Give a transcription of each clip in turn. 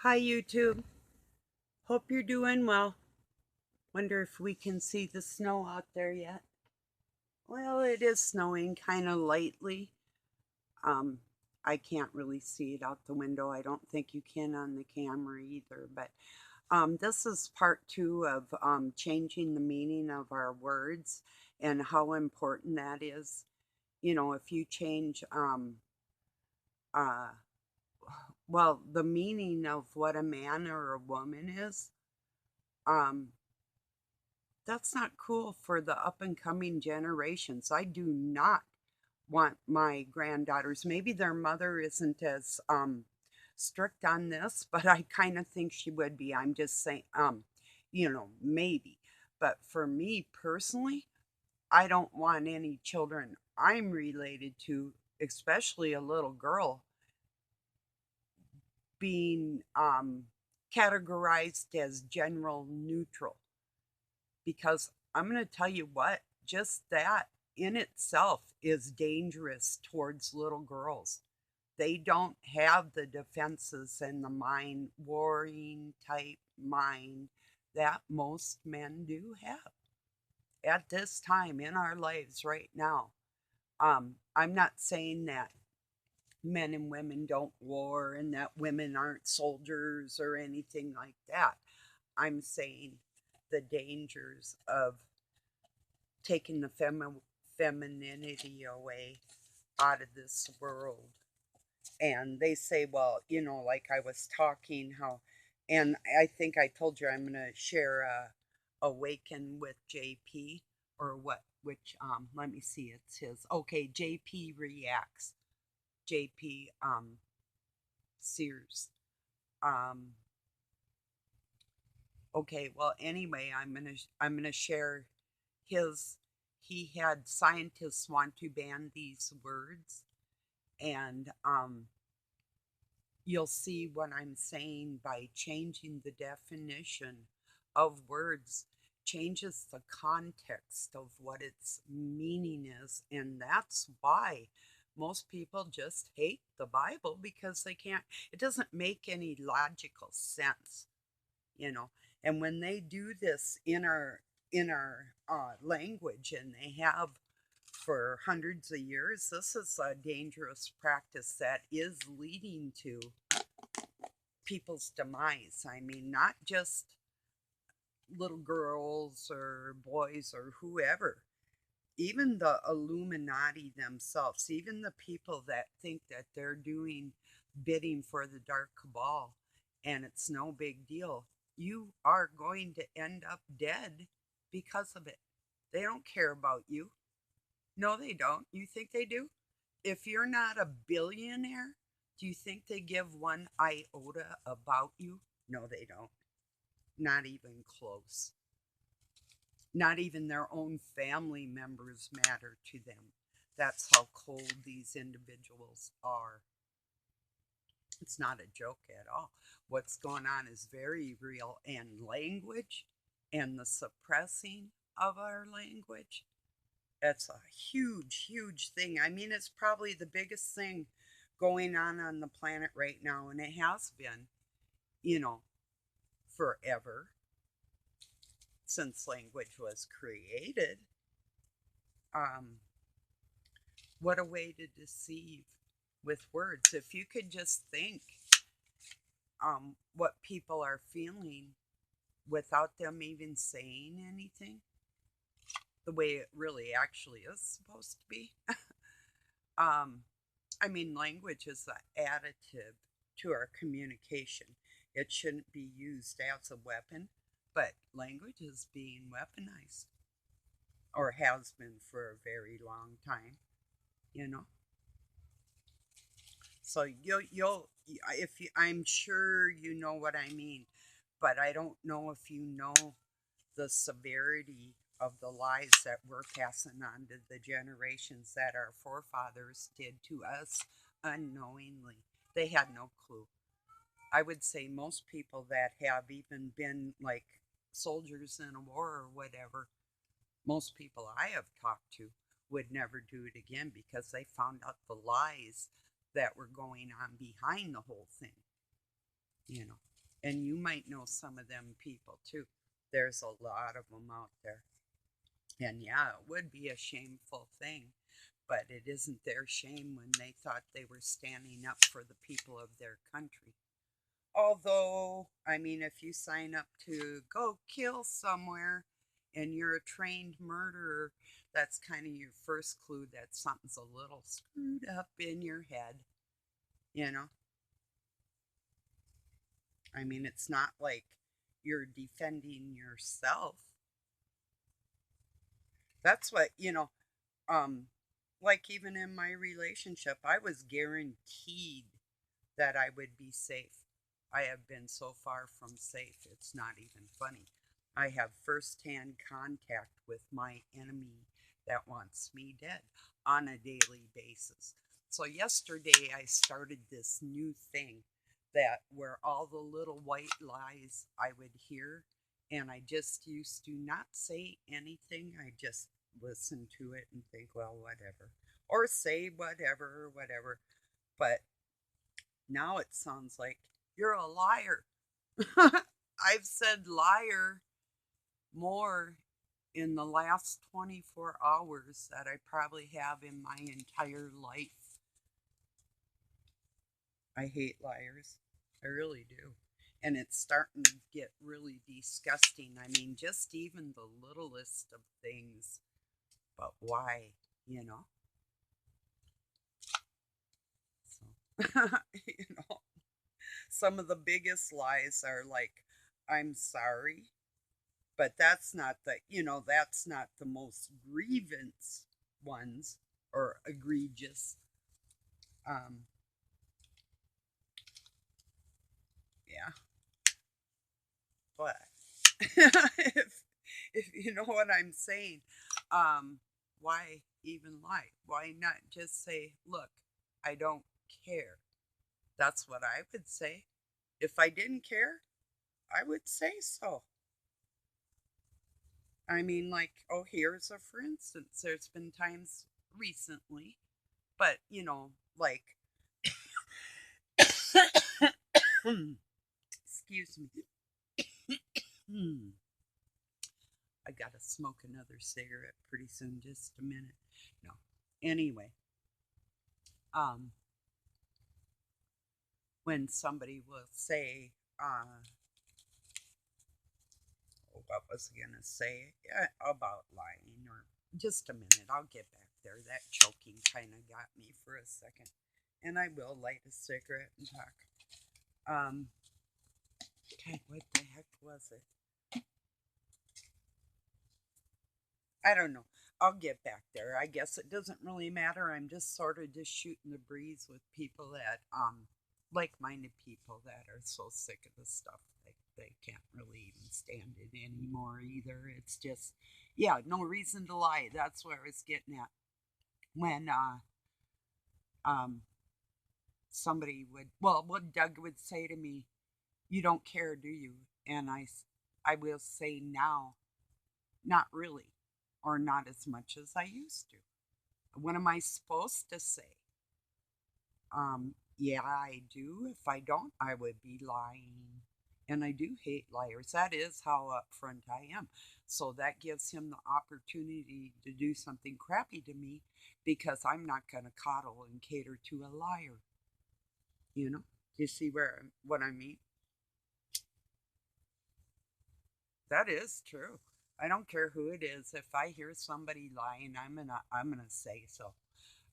Hi, YouTube. Hope you're doing well. Wonder if we can see the snow out there yet. Well, it is snowing kind of lightly. Um, I can't really see it out the window. I don't think you can on the camera either. But this is part two of changing the meaning of our words and how important that is. If you change, uh, well, the meaning of what a man or a woman is, um, that's not cool for the up and coming generations. I do not want my granddaughters, maybe their mother isn't as strict on this, but I kind of think she would be. I'm just saying, maybe. But for me personally, I don't want any children I'm related to, especially a little girl, being categorized as general neutral, because I'm going to tell you what, just that in itself is dangerous towards little girls. They don't have the defenses and the mind warring type mind that most men do have at this time in our lives right now. I'm not saying that men and women don't war and that women aren't soldiers or anything like that. I'm saying the dangers of taking the femininity away out of this world. And they say, well, like I was talking how, and I think I told you I'm going to share Awaken with JP, or what, which, let me see, it's his. Okay, JP Reacts, JP Sears. Um, okay, well, anyway, I'm going to share his. He had scientists want to ban these words, and you'll see what I'm saying by changing the definition of words changes the context of what its meaning is. And that's why most people just hate the Bible, because they can't, it doesn't make any logical sense, you know. And when they do this in our language, and they have for hundreds of years, this is a dangerous practice that is leading to people's demise. I mean, not just little girls or boys or whoever, even the Illuminati themselves, even the people that think that they're doing bidding for the dark cabal and it's no big deal. You are going to end up dead because of it. They don't care about you. No, they don't. You think they do? If you're not a billionaire, do you think they give one iota about you? No, they don't. Not even close. Not even their own family members matter to them. That's how cold these individuals are. It's not a joke at all. What's going on is very real, and language and the suppressing of our language, that's a huge, huge thing. I mean, it's probably the biggest thing going on the planet right now, and it has been, you know, forever since language was created. Um, what a way to deceive with words. If you could just think what people are feeling without them even saying anything, the way it really actually is supposed to be. um, I mean, language is an additive to our communication. It shouldn't be used as a weapon, but language is being weaponized, or has been for a very long time, you know? So you'll if you, I'm sure you know what I mean, but I don't know if you know the severity of the lies that we're passing on to the generations that our forefathers did to us unknowingly. They had no clue. I would say most people that have even been like soldiers in a war or whatever, most people I have talked to would never do it again because they found out the lies that were going on behind the whole thing, you know. And you might know some of them people too. There's a lot of them out there. And yeah, it would be a shameful thing, but it isn't their shame when they thought they were standing up for the people of their country. Although, I mean, if you sign up to go kill somewhere and you're a trained murderer, that's kind of your first clue that something's a little screwed up in your head, you know? I mean, it's not like you're defending yourself. That's what, like even in my relationship, I was guaranteed that I would be safe. I have been so far from safe, it's not even funny. I have firsthand contact with my enemy that wants me dead on a daily basis. So, yesterday I started this new thing that where all the little white lies I would hear, and I just used to not say anything. I just listen to it and think, well, whatever, or say whatever, or whatever. But now it sounds like you're a liar. I've said liar more in the last 24 hours that I probably have in my entire life. I hate liars. I really do. And it's starting to get really disgusting. I mean, just even the littlest of things. But why, you know? So, you know, some of the biggest lies are like, I'm sorry, but that's not the most grievance ones or egregious. Um, yeah, but if you know what I'm saying, um, why even lie? Why not just say, look, I don't care? That's what I would say. If I didn't care, I would say so. I mean, like, oh, here's a for instance. There's been times recently, but like, excuse me. I gotta smoke another cigarette pretty soon. Just a minute. No. Anyway, um, when somebody will say, what was I gonna say about lying? Or just a minute. I'll get back there. That choking kind of got me for a second, and I will light a cigarette and talk. Um, God, what the heck was it? I don't know. I'll get back there. I guess it doesn't really matter. I'm just sort of just shooting the breeze with people that, like-minded people that are so sick of the stuff they can't really even stand it anymore either. It's just, yeah, no reason to lie. That's where I was getting at. When, um, somebody would, well, what Doug would say to me, you don't care, do you? And I will say now, not really, or not as much as I used to. What am I supposed to say? Yeah, I do. If I don't, I would be lying. And I do hate liars. That is how upfront I am. So that gives him the opportunity to do something crappy to me because I'm not going to coddle and cater to a liar. You know? Do you see what I mean? That is true. I don't care who it is. If I hear somebody lying, I'm gonna say so.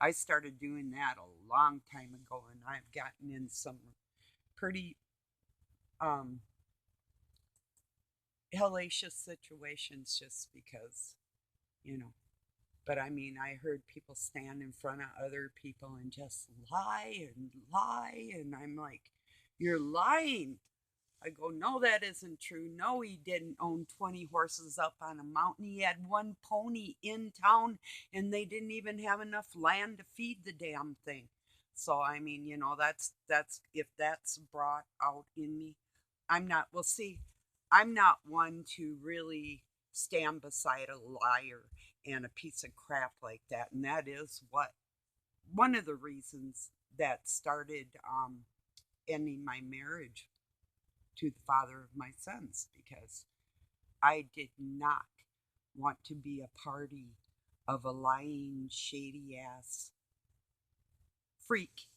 I started doing that a long time ago, and I've gotten in some pretty um, hellacious situations just because, you know. But I mean, I heard people stand in front of other people and just lie and lie, and I'm like, you're lying. I go, no, that isn't true. No, he didn't own 20 horses up on a mountain. He had one pony in town, and they didn't even have enough land to feed the damn thing. So, I mean, that's if that's brought out in me, I'm not, well, see, I'm not one to really stand beside a liar and a piece of crap like that. And that is one of the reasons that started ending my marriage to the father of my sons because I did not want to be a party of a lying, shady ass freak.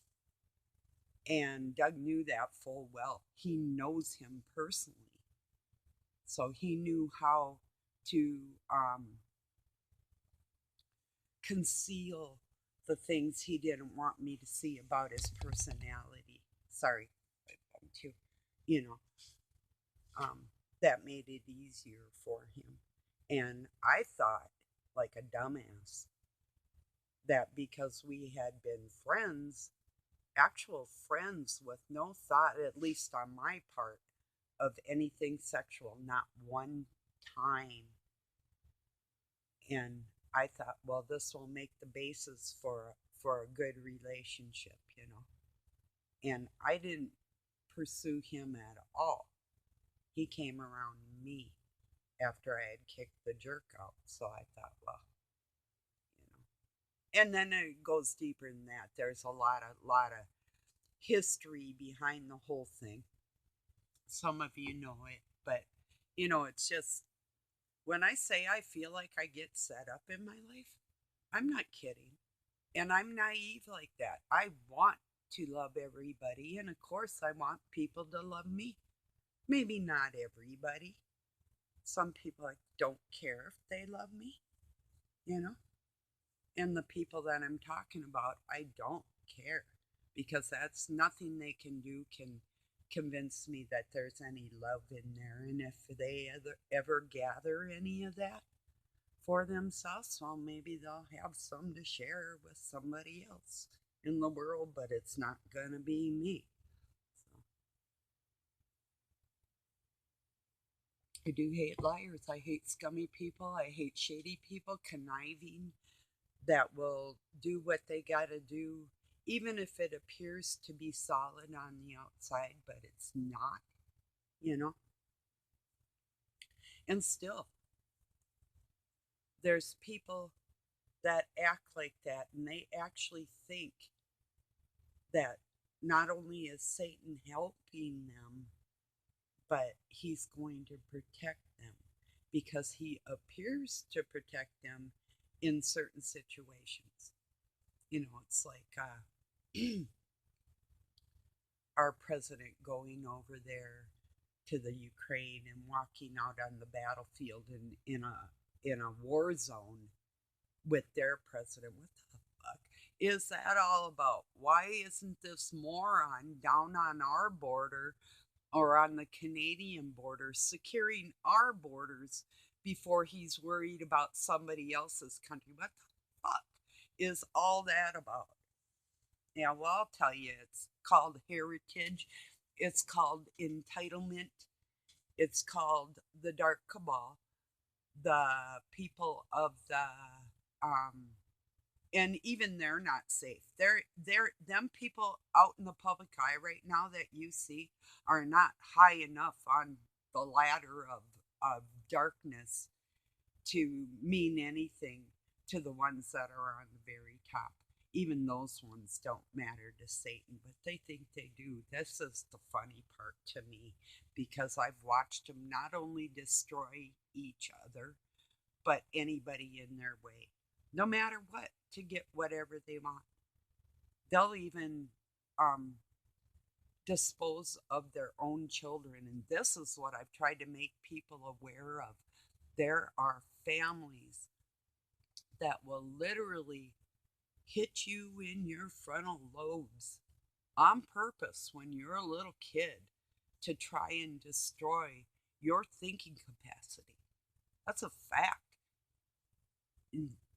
And Doug knew that full well. He knows him personally. So he knew how to conceal the things he didn't want me to see about his personality. Sorry, to, you know, that made it easier for him. And I thought, like a dumbass, that because we had been friends, actual friends with no thought, at least on my part, of anything sexual, not one time. And I thought, well, this will make the basis for a good relationship, you know. And I didn't pursue him at all. He came around me after I had kicked the jerk out. So I thought, well, you know. And then it goes deeper than that. There's a lot of history behind the whole thing. Some of you know it, but you know, it's just when I say I feel like I get set up in my life, I'm not kidding. And I'm naive like that. I want to love everybody, and of course, I want people to love me. Maybe not everybody. Some people like don't care if they love me, you know? And the people that I'm talking about, I don't care because that's nothing they can do can convince me that there's any love in there. And if they ever gather any of that for themselves, well, maybe they'll have some to share with somebody else in the world, but it's not going to be me. So, I do hate liars. I hate scummy people. I hate shady people, conniving, that will do what they got to do, even if it appears to be solid on the outside, but it's not, you know? And still, there's people that act like that, and they actually think that not only is Satan helping them, but he's going to protect them because he appears to protect them in certain situations. You know, it's like our president going over there to the Ukraine and walking out on the battlefield in a war zone with their president. What the fuck is that all about? Why isn't this moron down on our border or on the Canadian border securing our borders before he's worried about somebody else's country? What the fuck is all that about? Yeah, well, I'll tell you, it's called heritage, it's called entitlement, it's called the dark cabal, the people of the um and even they're not safe. They're them people out in the public eye right now that you see are not high enough on the ladder of darkness to mean anything to the ones that are on the very top. Even those ones don't matter to Satan, but they think they do. This is the funny part to me because I've watched them not only destroy each other, but anybody in their way, no matter what, to get whatever they want. They'll even dispose of their own children. And this is what I've tried to make people aware of. There are families that will literally hit you in your frontal lobes on purpose when you're a little kid to try and destroy your thinking capacity. That's a fact.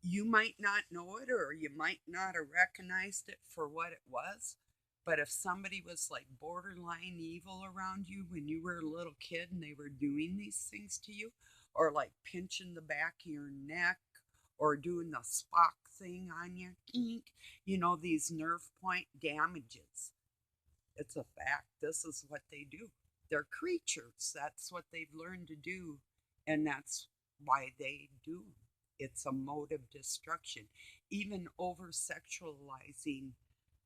You might not know it or you might not have recognized it for what it was, but if somebody was like borderline evil around you when you were a little kid and they were doing these things to you, or like pinching the back of your neck or doing the Spock thing on you, you know, these nerve point damages. It's a fact. This is what they do. They're creatures. That's what they've learned to do, and that's why they do. It's a mode of destruction. Even over sexualizing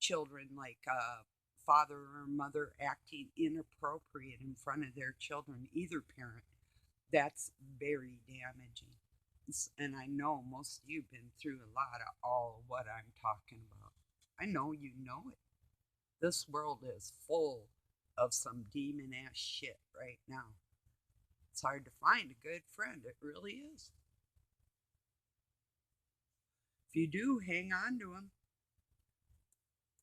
children, like father or mother acting inappropriate in front of their children, either parent, that's very damaging. And I know most of you've been through a lot of all of what I'm talking about. I know you know it. This world is full of some demon ass shit right now. It's hard to find a good friend. It really is. If you do, hang on to them.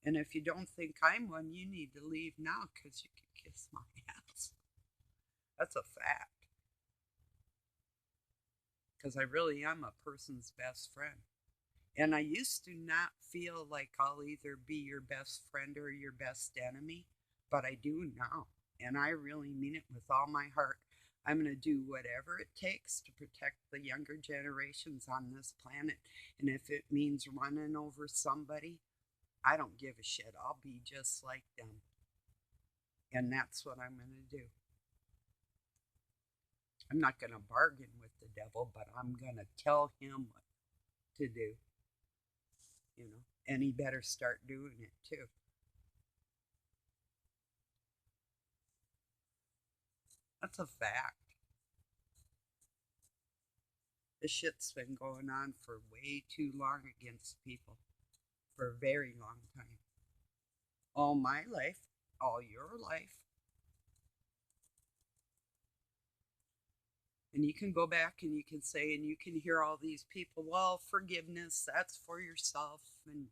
And if you don't think I'm one, you need to leave now because you can kiss my ass. That's a fact. Because I really am a person's best friend. And I used to not feel like I'll either be your best friend or your best enemy, but I do now. And I really mean it with all my heart. I'm going to do whatever it takes to protect the younger generations on this planet. And if it means running over somebody, I don't give a shit. I'll be just like them. And that's what I'm going to do. I'm not going to bargain with the devil, but I'm going to tell him what to do. You know, and he better start doing it too. That's a fact. This shit's been going on for way too long against people. For a very long time. All my life, all your life. And you can go back and you can say, and you can hear all these people, well, forgiveness, that's for yourself. And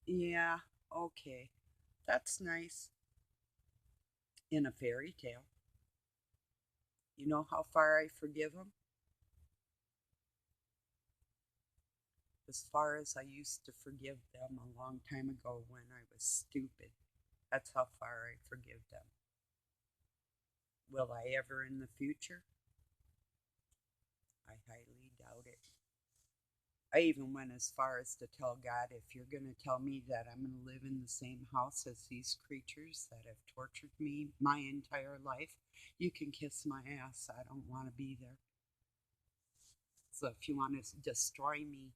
yeah, okay, that's nice. In a fairy tale. You know how far I forgive them? As far as I used to forgive them a long time ago when I was stupid. That's how far I forgive them. Will I ever in the future? I highly doubt it. I even went as far as to tell God, if you're going to tell me that I'm going to live in the same house as these creatures that have tortured me my entire life, you can kiss my ass. I don't want to be there. So if you want to destroy me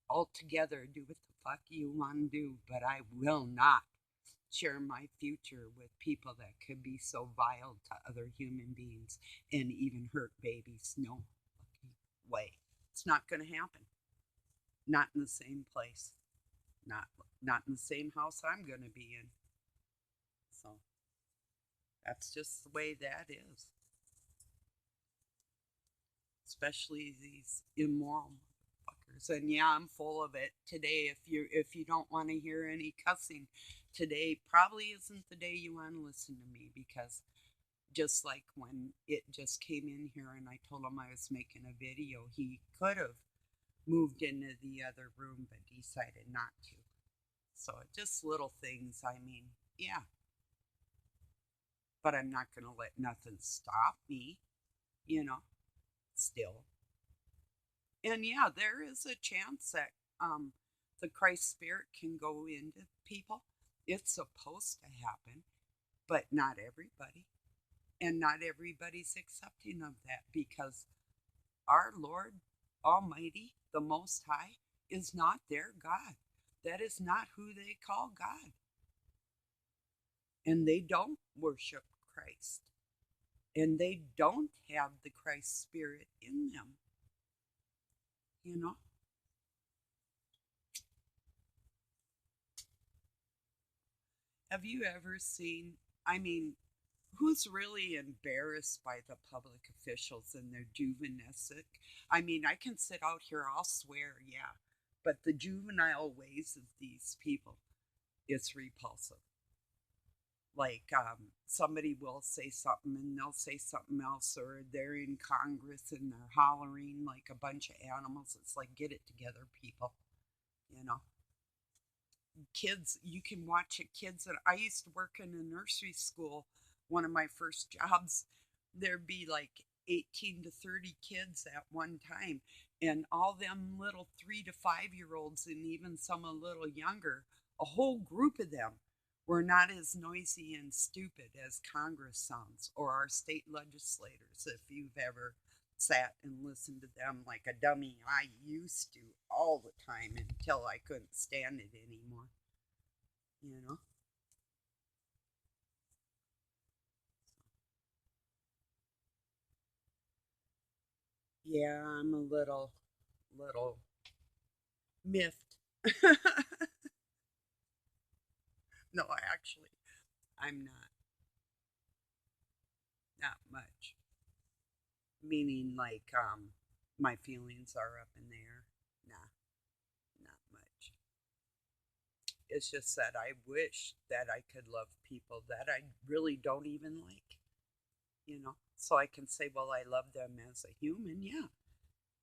altogether, do what the fuck you want to do, but I will not share my future with people that could be so vile to other human beings and even hurt babies. No fucking way. It's not going to happen. Not in the same place. Not in the same house I'm going to be in. So that's just the way that is. Especially these immoral motherfuckers. And yeah, I'm full of it today. If you don't want to hear any cussing, today probably isn't the day you want to listen to me, because just like when it just came in here and I told him I was making a video, he could have moved into the other room but decided not to. So just little things, I mean, yeah. But I'm not going to let nothing stop me, you know, still. And yeah, there is a chance that the Christ Spirit can go into people. It's supposed to happen, but not everybody. And not everybody's accepting of that, because our Lord Almighty, the Most High, is not their God. That is not who they call God. And they don't worship Christ. And they don't have the Christ Spirit in them. You know? Have you ever seen, I mean, who's really embarrassed by the public officials and their juvenesque? I mean, I can sit out here, I'll swear, yeah, but the juvenile ways of these people, it's repulsive. Like somebody will say something and they'll say something else, or they're in Congress and they're hollering like a bunch of animals. It's like, get it together, people. You know, kids, you can watch it. Kids, and I used to work in a nursery school. One of my first jobs, there'd be like 18 to 30 kids at one time, and all them little 3 to 5 year olds, and even some a little younger, a whole group of them were not as noisy and stupid as Congress sounds, or our state legislators. If you've ever sat and listened to them like a dummy, I used to all the time until I couldn't stand it anymore. You know? Yeah, I'm a little miffed. No, actually, I'm not much. Meaning like my feelings are up in the air. Nah, not much. It's just that I wish that I could love people that I really don't even like. So I can say, well, I love them as a human, yeah.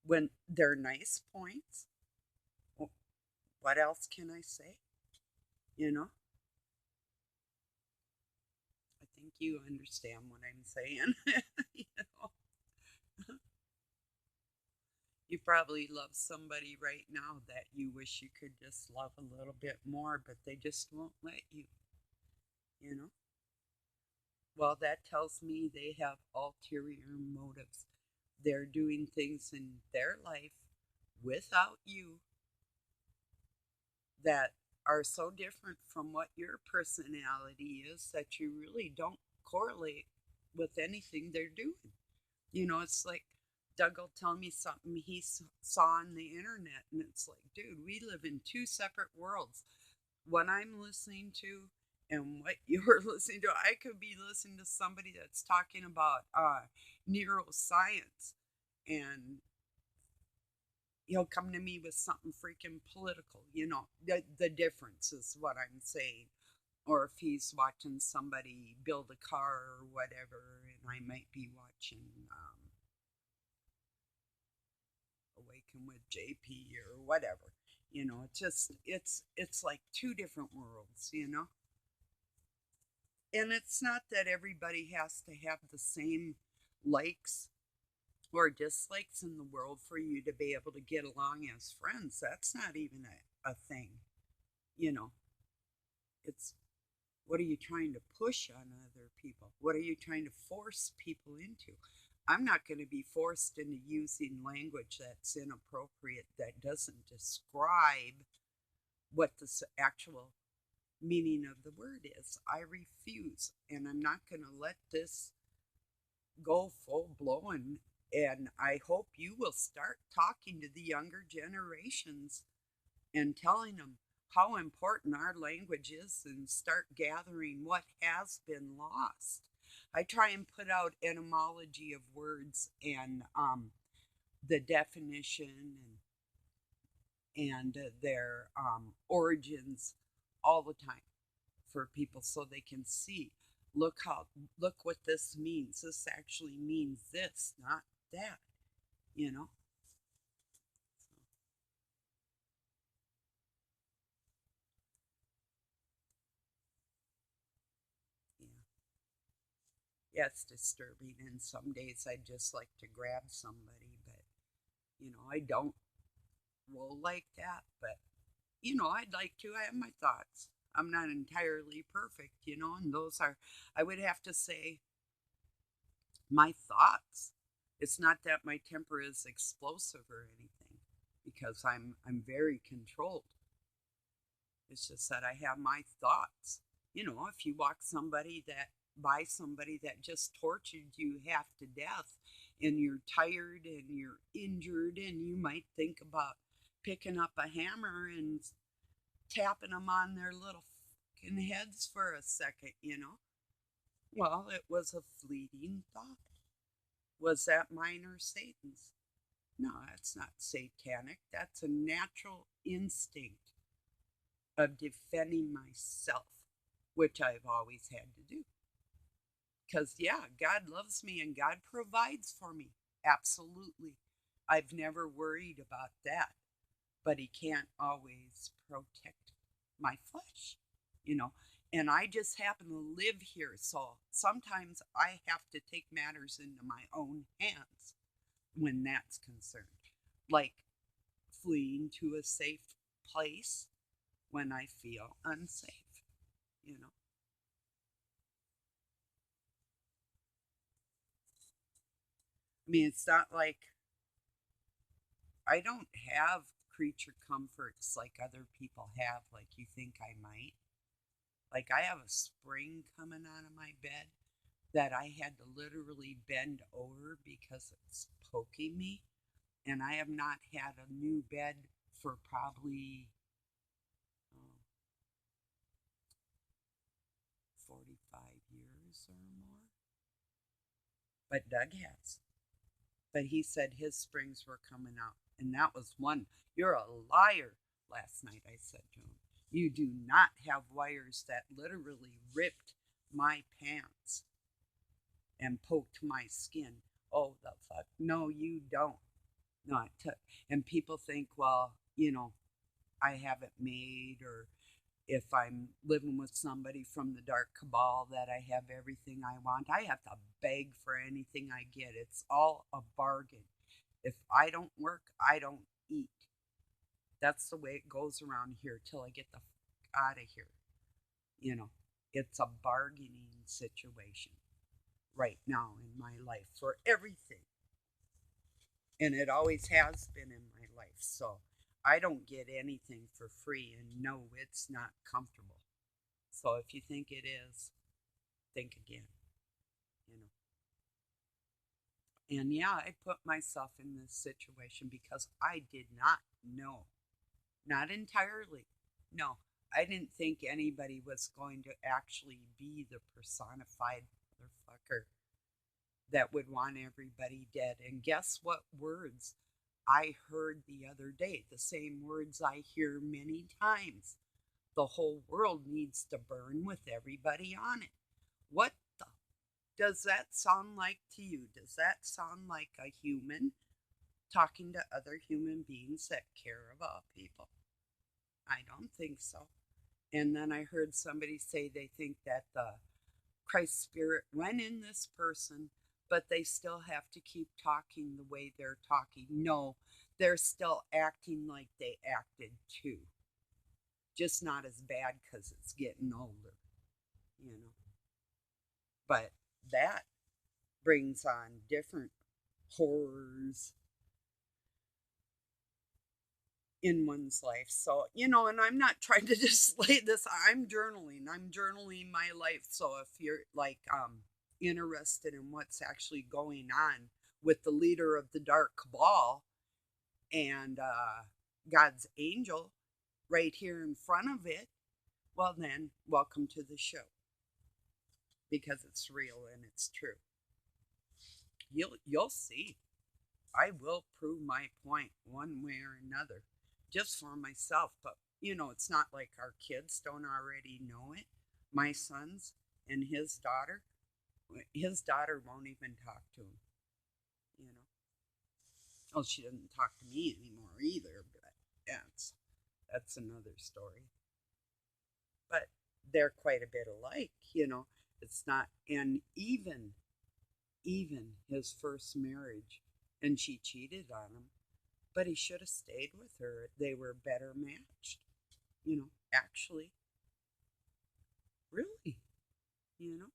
When they're nice points, what else can I say? You know, I think you understand what I'm saying. you know, you probably love somebody right now that you wish you could just love a little bit more, but they just won't let you know? Well, that tells me they have ulterior motives. They're doing things in their life without you that are so different from what your personality is that you really don't correlate with anything they're doing. It's like Doug will tell me something he saw on the internet, and it's like, dude, we live in two separate worlds. What I'm listening to and what you're listening to, I could be listening to somebody that's talking about neuroscience, and he'll come to me with something freaking political. The difference is what I'm saying. Or if he's watching somebody build a car or whatever, and I might be watching Awaken with JP or whatever. It's like two different worlds. And it's not that everybody has to have the same likes or dislikes in the world for you to be able to get along as friends. That's not even a thing. You know, it's what are you trying to push on other people? What are you trying to force people into? I'm not going to be forced into using language that's inappropriate, that doesn't describe what the actual meaning of the word is. I refuse, and I'm not going to let this go full blown. And I hope you will start talking to the younger generations and telling them how important our language is and start gathering what has been lost. I try and put out etymology of words and the definition and their origins all the time for people so they can see. Look what this means. This actually means this, not that. You know. Yeah. Yeah, it's disturbing. And some days I'd just like to grab somebody, but I don't roll like that. But I'd like to. I have my thoughts. I'm not entirely perfect, and those are, I would have to say, my thoughts. It's not that my temper is explosive or anything, because I'm very controlled. It's just that I have my thoughts. If you walk somebody that by somebody that just tortured you half to death, and you're tired and you're injured, and you might think about picking up a hammer and tapping them on their little fucking heads for a second. Well, it was a fleeting thought. Was that mine or Satan's? No, that's not satanic. That's a natural instinct of defending myself, which I've always had to do. Because, yeah, God loves me and God provides for me. Absolutely. I've never worried about that. But He can't always protect my flesh. And I just happen to live here. So sometimes I have to take matters into my own hands when that's concerned. Like fleeing to a safe place when I feel unsafe, you know. I mean, it's not like I don't have creature comforts like other people have, like you think I might. Like, I have a spring coming out of my bed that I had to literally bend over because it's poking me. And I have not had a new bed for probably oh, 45 years or more. But Doug has. But he said his springs were coming out. And that was one. You're a liar, last night I said to him. You do not have wires that literally ripped my pants and poked my skin. Oh, the fuck. No, you don't. Not to, and people think, well, I have it made, or if I'm living with somebody from the dark cabal that I have everything I want. I have to beg for anything I get. It's all a bargain. If I don't work, I don't eat. That's the way it goes around here till I get the fuck out of here. You know, it's a bargaining situation right now in my life for everything. And it always has been in my life. So I don't get anything for free, and no, it's not comfortable. So if you think it is, think again, you know. And yeah, I put myself in this situation because I did not know, not entirely. No, I didn't think anybody was going to actually be the personified motherfucker that would want everybody dead. And guess what words I heard the other day? The same words I hear many times. The whole world needs to burn with everybody on it. What the? Does that sound like to you? Does that sound like a human talking to other human beings that care about people? I don't think so. And then I heard somebody say they think that the Christ Spirit went in this person, but they still have to keep talking the way they're talking. No, they're still acting like they acted too. Just not as bad because it's getting older, you know. But that brings on different horrors in one's life. So, and I'm not trying to display this. I'm journaling. I'm journaling my life. So if you're like interested in what's actually going on with the leader of the dark cabal and God's angel right here in front of it, well then, welcome to the show, because it's real and it's true. You'll see. I will prove my point one way or another, just for myself. But it's not like our kids don't already know it. My sons and his daughter won't even talk to him. You know. Well, she doesn't talk to me anymore either, but that's another story. But they're quite a bit alike. It's not, and even his first marriage, and she cheated on him, but he should have stayed with her. They were better matched, actually. Really, you know.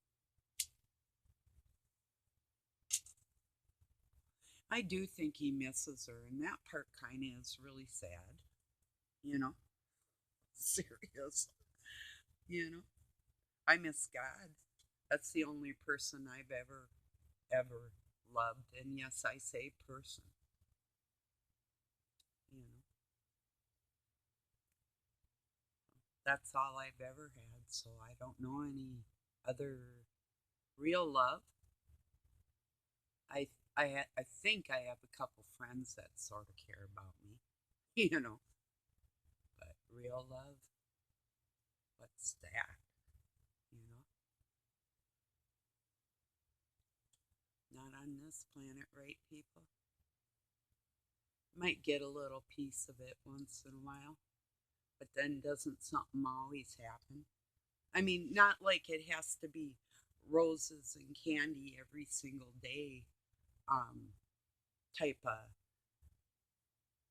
I do think he misses her, and that part kind of is really sad, you know. Serious, you know. I miss God. That's the only person I've ever loved. And yes, I say person, you know. That's all I've ever had, so I don't know any other real love. I think I have a couple friends that sort of care about me, you know. But real love, what's that? You know, not on this planet, right, people? Might get a little piece of it once in a while, but then doesn't something always happen? I mean, not like it has to be roses and candy every single day, um, type of,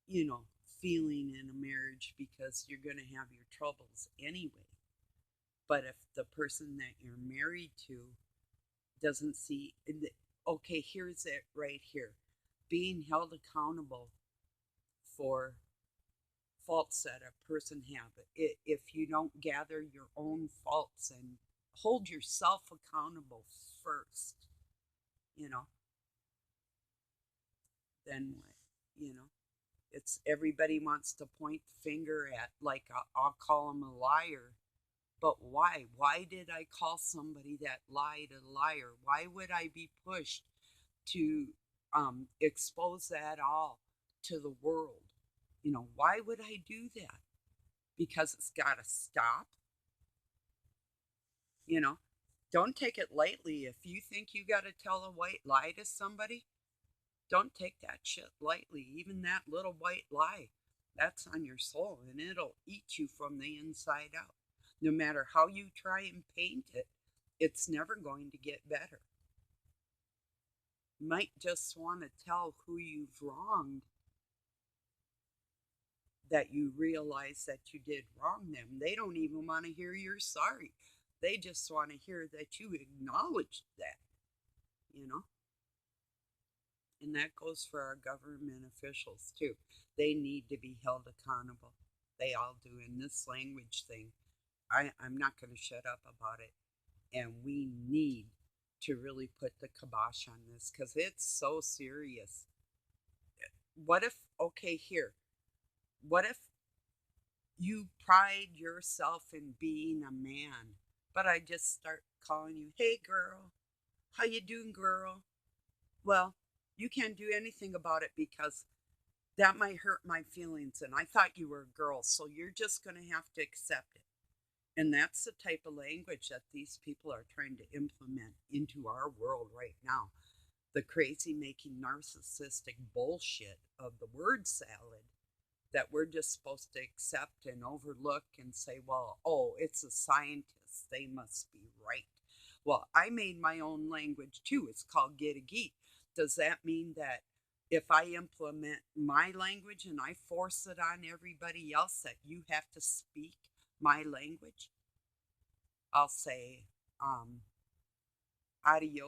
you know, feeling in a marriage, because you're going to have your troubles anyway. But if the person that you're married to doesn't see, okay, here's it right here, being held accountable for faults that a person have. If you don't gather your own faults and hold yourself accountable first, you know, then what? you know. It's everybody wants to point the finger at, like, I'll call them a liar. But why? Why did I call somebody that lied a liar? Why would I be pushed to expose that all to the world? Why would I do that? Because it's got to stop. You know, don't take it lightly. If you think you got to tell a white lie to somebody, don't take that shit lightly. Even that little white lie, that's on your soul and it'll eat you from the inside out. No matter how you try and paint it, it's never going to get better. You might just want to tell who you've wronged that you realize that you did wrong them. They don't even want to hear you're sorry. They just want to hear that you acknowledged that, you know? And that goes for our government officials too. They need to be held accountable. They all do. In this language thing, I'm not going to shut up about it. And we need to really put the kibosh on this because it's so serious. What if, okay, here, what if you pride yourself in being a man, but I just start calling you, hey girl, how you doing, girl? Well, you can't do anything about it because that might hurt my feelings. And I thought you were a girl, so you're just going to have to accept it. And that's the type of language that these people are trying to implement into our world right now. The crazy making narcissistic bullshit of the word salad that we're just supposed to accept and overlook and say, well, oh, it's a scientist. They must be right. Well, I made my own language too. It's called Get a Geek. Does that mean that if I implement my language and I force it on everybody else that you have to speak my language? I'll say, adios.